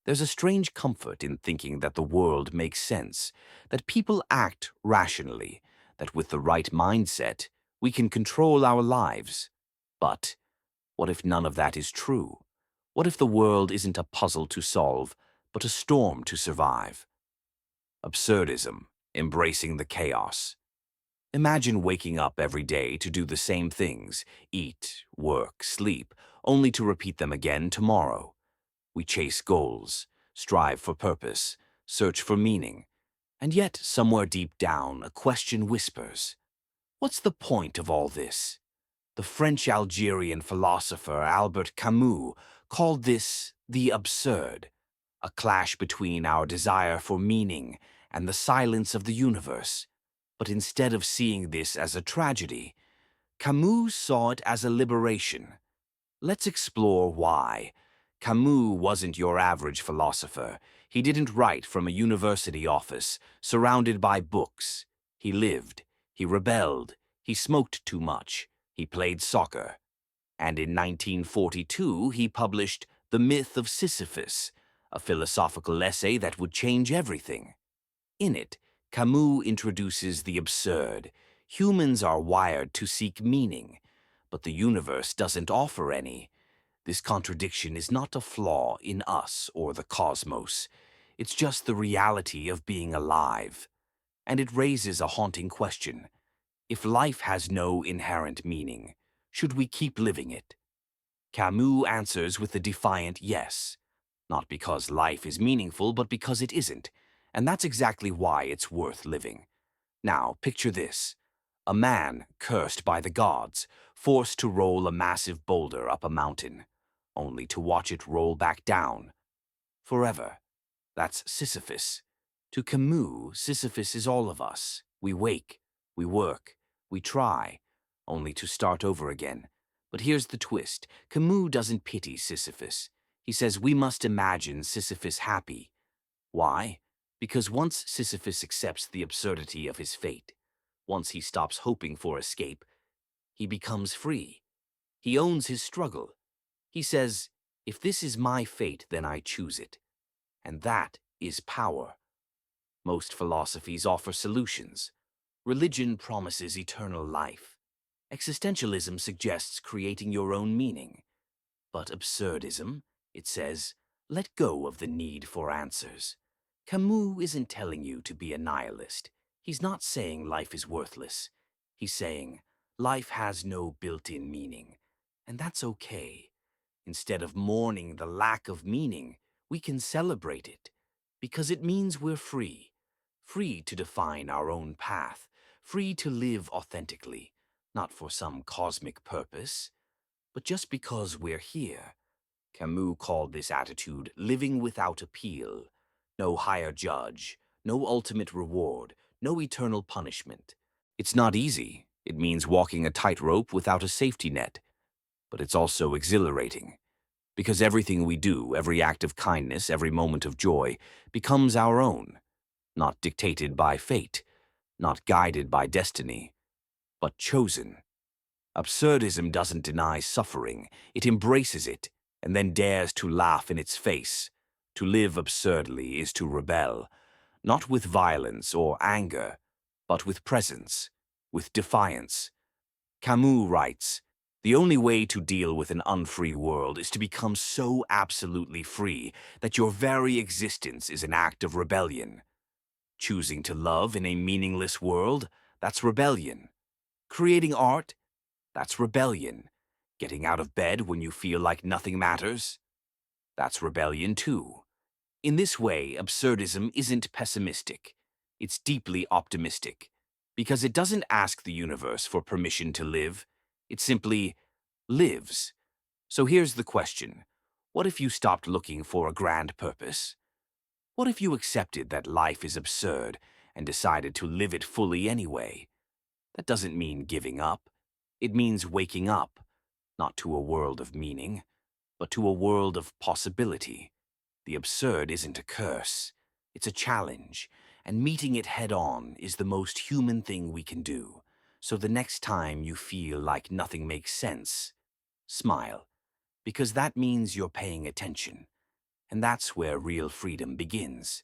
There's a strange comfort in thinking that the world makes sense, that people act rationally, that with the right mindset, we can control our lives. But what if none of that is true? What if the world isn't a puzzle to solve, but a storm to survive? Absurdism, embracing the chaos. Imagine waking up every day to do the same things, eat, work, sleep, only to repeat them again tomorrow. We chase goals, strive for purpose, search for meaning, and yet somewhere deep down a question whispers, what's the point of all this? The French-Algerian philosopher Albert Camus called this the absurd, a clash between our desire for meaning and the silence of the universe. But instead of seeing this as a tragedy, Camus saw it as a liberation. Let's explore why. Camus wasn't your average philosopher. He didn't write from a university office, surrounded by books. He lived, he rebelled, he smoked too much, he played soccer. And in 1942, he published The Myth of Sisyphus, a philosophical essay that would change everything. In it, Camus introduces the absurd. Humans are wired to seek meaning, but the universe doesn't offer any. This contradiction is not a flaw in us or the cosmos. It's just the reality of being alive. And it raises a haunting question. If life has no inherent meaning, should we keep living it? Camus answers with a defiant yes. Not because life is meaningful, but because it isn't. And that's exactly why it's worth living. Now, picture this. A man cursed by the gods, forced to roll a massive boulder up a mountain, only to watch it roll back down. Forever. That's Sisyphus. To Camus, Sisyphus is all of us. We wake, we work, we try, only to start over again. But here's the twist. Camus doesn't pity Sisyphus. He says we must imagine Sisyphus happy. Why? Because once Sisyphus accepts the absurdity of his fate, once he stops hoping for escape, he becomes free. He owns his struggle. He says, if this is my fate, then I choose it. And that is power. Most philosophies offer solutions. Religion promises eternal life. Existentialism suggests creating your own meaning. But absurdism, it says, let go of the need for answers. Camus isn't telling you to be a nihilist. He's not saying life is worthless. He's saying life has no built-in meaning, and that's okay. Instead of mourning the lack of meaning, we can celebrate it, because it means we're free. Free to define our own path, free to live authentically, not for some cosmic purpose, but just because we're here. Camus called this attitude living without appeal. No higher judge, no ultimate reward, no eternal punishment. It's not easy. It means walking a tightrope without a safety net. But it's also exhilarating. Because everything we do, every act of kindness, every moment of joy, becomes our own. Not dictated by fate, not guided by destiny, but chosen. Absurdism doesn't deny suffering. It embraces it, and then dares to laugh in its face. To live absurdly is to rebel, not with violence or anger, but with presence, with defiance. Camus writes, the only way to deal with an unfree world is to become so absolutely free that your very existence is an act of rebellion. Choosing to love in a meaningless world, that's rebellion. Creating art, that's rebellion. Getting out of bed when you feel like nothing matters, that's rebellion too. In this way, absurdism isn't pessimistic. It's deeply optimistic. Because it doesn't ask the universe for permission to live. It simply lives. So here's the question. What if you stopped looking for a grand purpose? What if you accepted that life is absurd and decided to live it fully anyway? That doesn't mean giving up. It means waking up, not to a world of meaning, but to a world of possibility. The absurd isn't a curse. It's a challenge, and meeting it head-on is the most human thing we can do. So the next time you feel like nothing makes sense, smile, because that means you're paying attention. And that's where real freedom begins.